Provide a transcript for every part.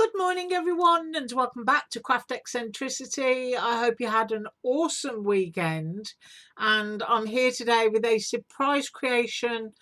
Good morning, everyone, and welcome back to Craft Eccentricity. I hope you had an awesome weekend, and I'm here today with a surprise creation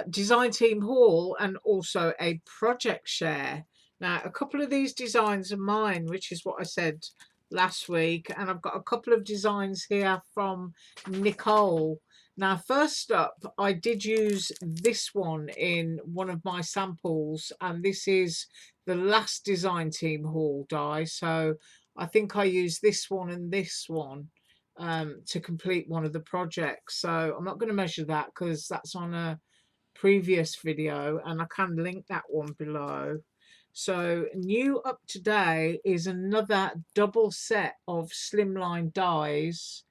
design team haul and also a project share. Now, a couple of these designs are mine, which is what I said last week, and I've got a couple of designs here from Nicole. Now, first up, I did use this one in one of my samples, and this is the last design team haul die. So I think I used this one and this one to complete one of the projects. So I'm not going to measure that because that's on a previous video, and I can link that one below. So new up today is another double set of slimline dies.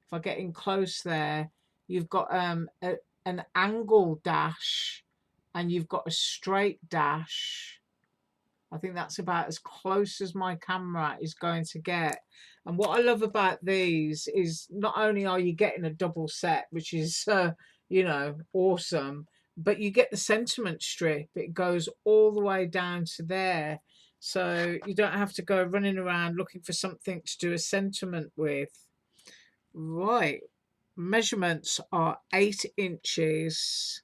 If I get in close there, you've got an angle dash and you've got a straight dash. I think that's about as close as my camera is going to get. And what I love about these is not only are you getting a double set, which is, awesome, but you get the sentiment strip. It goes all the way down to there. So you don't have to go running around looking for something to do a sentiment with. Right. Measurements are 8 inches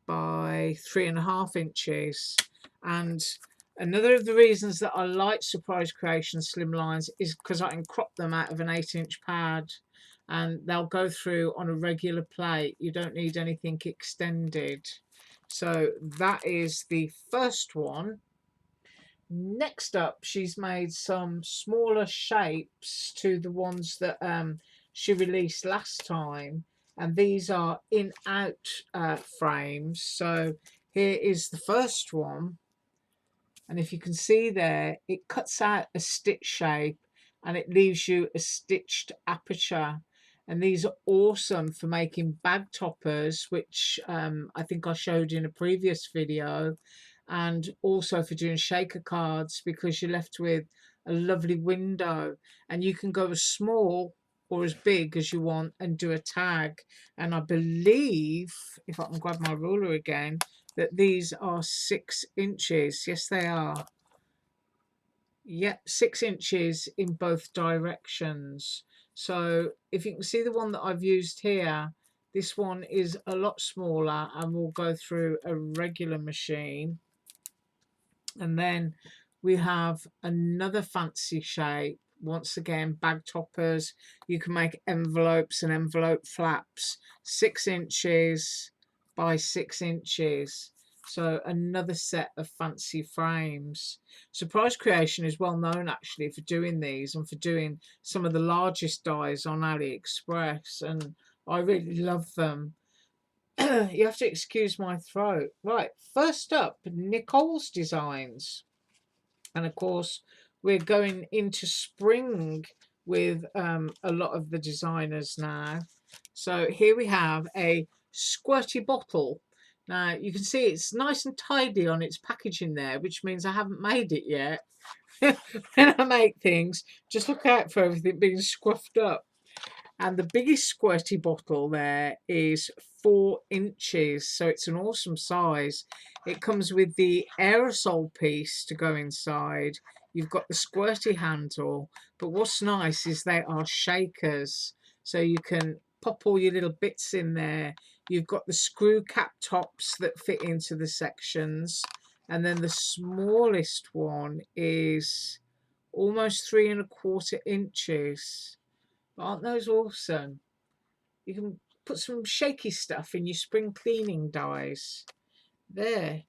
by 3.5 inches. And another of the reasons that I like Surprise Creation slimlines is because I can crop them out of an 8-inch pad and they'll go through on a regular plate. You don't need anything extended. So that is the first one. Next up, she's made some smaller shapes to the ones that she released last time, and these are in-out frames. So here is the first one, and if you can see there, it cuts out a stitch shape and it leaves you a stitched aperture. And these are awesome for making bag toppers, which I think I showed in a previous video, and also for doing shaker cards, because you're left with a lovely window and you can go as small or as big as you want and do a tag. And I believe, if I can grab my ruler again, that these are 6 inches. Yes, they are. Yep, 6 inches in both directions. So if you can see the one that I've used here, this one is a lot smaller and will go through a regular machine. And then we have another fancy shape. Once again, bag toppers. You can make envelopes and envelope flaps, 6 inches by 6 inches. So another set of fancy frames. Surprise Creation is well known actually for doing these and for doing some of the largest dies on Aliexpress, and I really love them. You have to excuse my throat. Right, first up, Nicole's designs. And of course, we're going into spring with a lot of the designers now. So here we have a squirty bottle. Now you can see it's nice and tidy on its packaging there, which means I haven't made it yet. When I make things, just look out for everything being scruffed up. And the biggest squirty bottle there is 4 inches, so it's an awesome size. It comes with the aerosol piece to go inside. You've got the squirty handle, but what's nice is they are shakers, so you can pop all your little bits in there. You've got the screw cap tops that fit into the sections, and then the smallest one is almost 3.25 inches. Aren't those awesome? You can put some shaky stuff in your spring cleaning dies. There.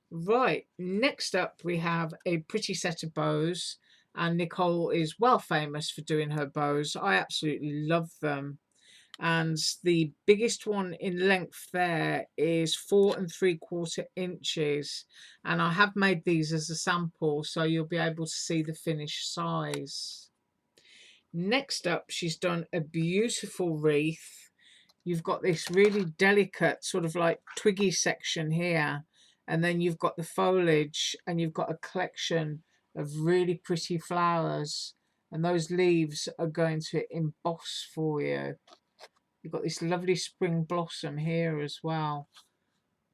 Right, next up we have a pretty set of bows, and Nicole is well famous for doing her bows. I absolutely love them. And the biggest one in length there is 4.75 inches. And I have made these as a sample, so you'll be able to see the finished size. Next up, she's done a beautiful wreath. You've got this really delicate sort of like twiggy section here, and then you've got the foliage, and you've got a collection of really pretty flowers, and those leaves are going to emboss for you. You've got this lovely spring blossom here as well.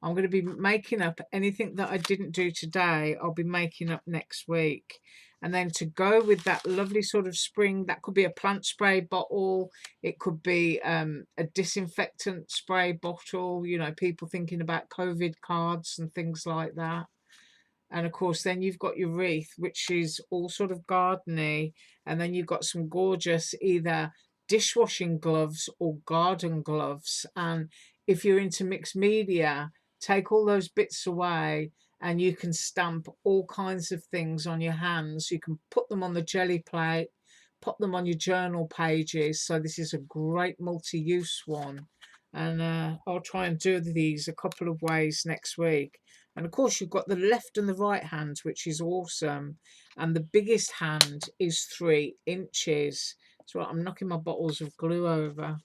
I'm going to be making up anything that I didn't do today. I'll be making up next week. And then to go with that lovely sort of spring, that could be a plant spray bottle. It could be a disinfectant spray bottle, you know, people thinking about COVID cards and things like that. And of course, then you've got your wreath, which is all sort of gardeny. And then you've got some gorgeous either dishwashing gloves or garden gloves. And if you're into mixed media, take all those bits away and you can stamp all kinds of things on your hands. You can put them on the jelly plate, put them on your journal pages. So this is a great multi-use one. And I'll try and do these a couple of ways next week. And of course, you've got the left and the right hand, which is awesome. And the biggest hand is 3 inches. So I'm knocking my bottles of glue over.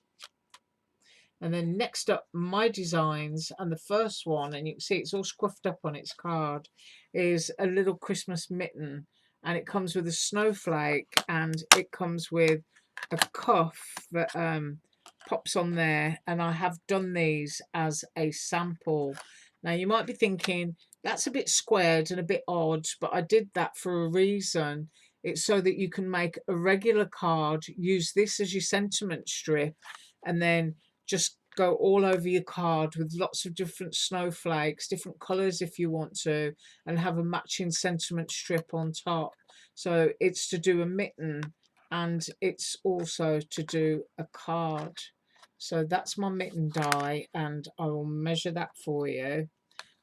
And then next up, my designs. And the first one, and you can see it's all scuffed up on its card, is a little Christmas mitten. And it comes with a snowflake, and it comes with a cuff that pops on there. And I have done these as a sample. Now you might be thinking that's a bit squared and a bit odd, but I did that for a reason. It's so that you can make a regular card, use this as your sentiment strip, and then just go all over your card with lots of different snowflakes, different colours if you want to, and have a matching sentiment strip on top. So it's to do a mitten and it's also to do a card. So that's my mitten die, and I will measure that for you.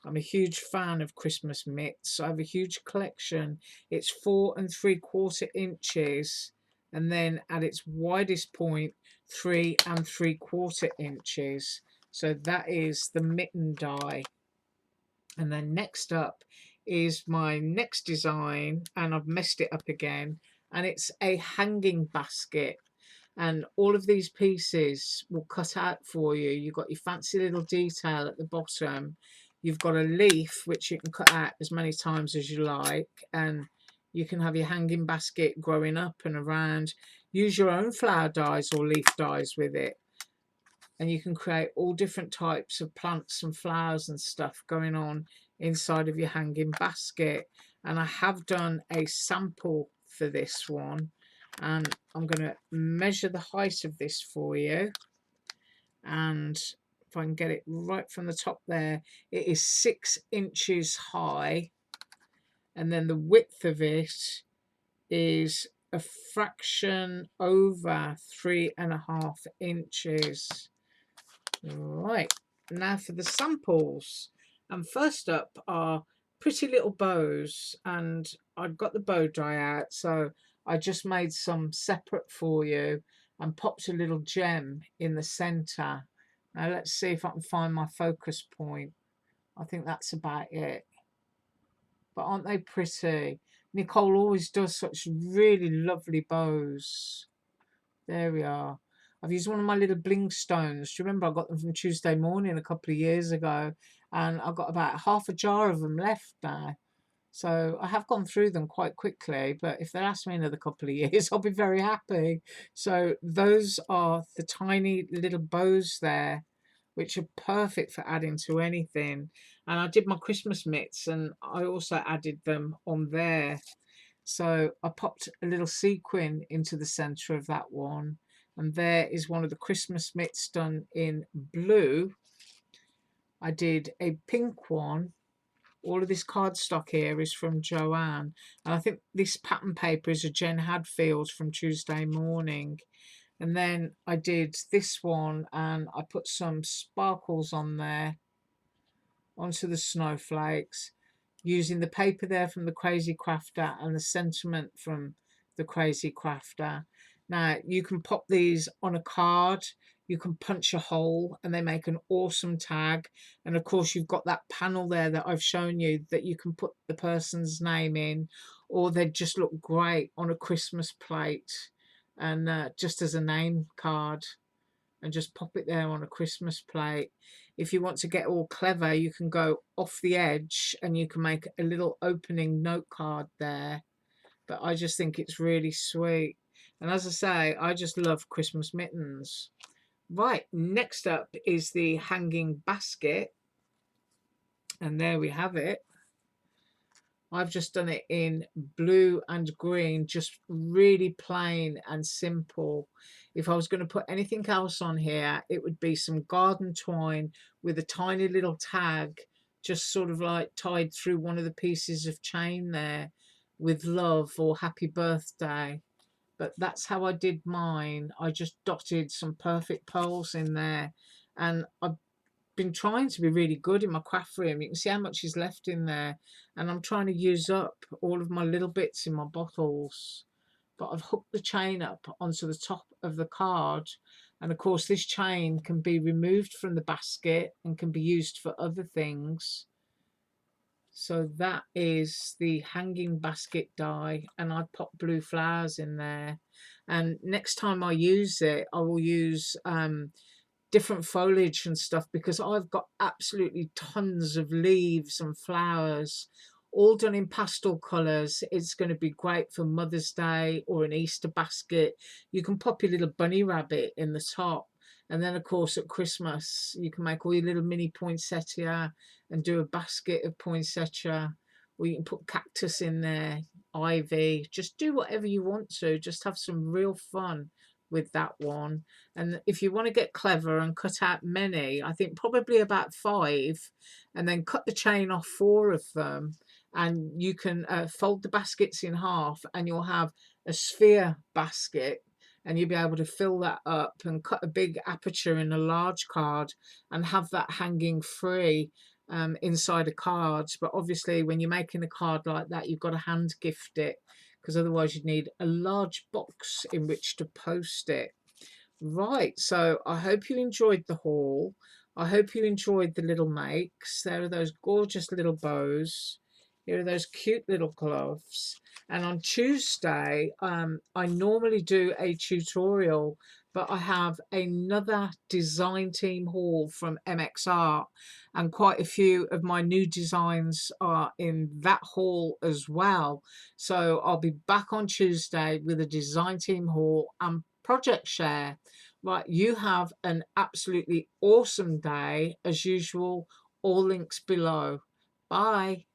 I'm a huge fan of Christmas mitts. I have a huge collection. It's 4 3/4 inches, and then at its widest point, 3 3/4 inches. So that is the mitten die. And then next up is my next design, and I've messed it up again, and it's a hanging basket. And all of these pieces will cut out for you. You've got your fancy little detail at the bottom. You've got a leaf, which you can cut out as many times as you like. And you can have your hanging basket growing up and around. Use your own flower dies or leaf dies with it. And you can create all different types of plants and flowers and stuff going on inside of your hanging basket. And I have done a sample for this one. And I'm going to measure the height of this for you. And if I can get it right from the top there, it is 6 inches high. And then the width of it is a fraction over 3.5 inches. Right, now for the samples. And first up are pretty little bows. And I've got the bow die out, so I just made some separate for you and popped a little gem in the center. Now let's see if I can find my focus point. I think that's about it. But aren't they pretty? Nicole always does such really lovely bows. There we are. I've used one of my little bling stones. Do you remember I got them from Tuesday Morning a couple of years ago? And I've got about half a jar of them left now. So I have gone through them quite quickly, but if they last me another couple of years, I'll be very happy. So those are the tiny little bows there, which are perfect for adding to anything. And I did my Christmas mitts and I also added them on there. So I popped a little sequin into the center of that one. And there is one of the Christmas mitts done in blue. I did a pink one. All of this cardstock here is from Joanne. And I think this pattern paper is a Jen Hadfield from Tuesday Morning. And then I did this one and I put some sparkles on there onto the snowflakes, using the paper there from the Crazy Crafter and the sentiment from the Crazy Crafter. Now you can pop these on a card, you can punch a hole and they make an awesome tag. And of course you've got that panel there that I've shown you that you can put the person's name in, or they just look great on a Christmas plate and just as a name card, and just pop it there on a Christmas plate. If you want to get all clever, you can go off the edge and you can make a little opening note card there. But I just think it's really sweet. And as I say, I just love Christmas mittens. Right, next up is the hanging basket. And there we have it. I've just done it in blue and green, just really plain and simple. If I was going to put anything else on here, it would be some garden twine with a tiny little tag, just sort of like tied through one of the pieces of chain there with love or happy birthday. But that's how I did mine. I just dotted some perfect pearls in there, and I been trying to be really good in my craft room. You can see how much is left in there, and I'm trying to use up all of my little bits in my bottles. But I've hooked the chain up onto the top of the card, and of course this chain can be removed from the basket and can be used for other things. So that is the hanging basket die, and I pop blue flowers in there. And next time I use it, I will use different foliage and stuff, because I've got absolutely tons of leaves and flowers all done in pastel colours. It's going to be great for Mother's Day or an Easter basket. You can pop your little bunny rabbit in the top, and then of course at Christmas you can make all your little mini poinsettia and do a basket of poinsettia, or you can put cactus in there, ivy. Just do whatever you want to, just have some real fun with that one. And if you want to get clever and cut out many, I think probably about 5, and then cut the chain off 4 of them, and you can fold the baskets in half, and you'll have a sphere basket, and you'll be able to fill that up and cut a big aperture in a large card and have that hanging free inside a card. But obviously when you're making a card like that, you've got to hand gift it, because otherwise you'd need a large box in which to post it. Right, so I hope you enjoyed the haul. I hope you enjoyed the little makes. There are those gorgeous little bows. Here are those cute little gloves. And on Tuesday, I normally do a tutorial, but I have another design team haul from MX Art, and quite a few of my new designs are in that haul as well. So I'll be back on Tuesday with a design team haul and project share. Right, you have an absolutely awesome day. As usual, all links below. Bye.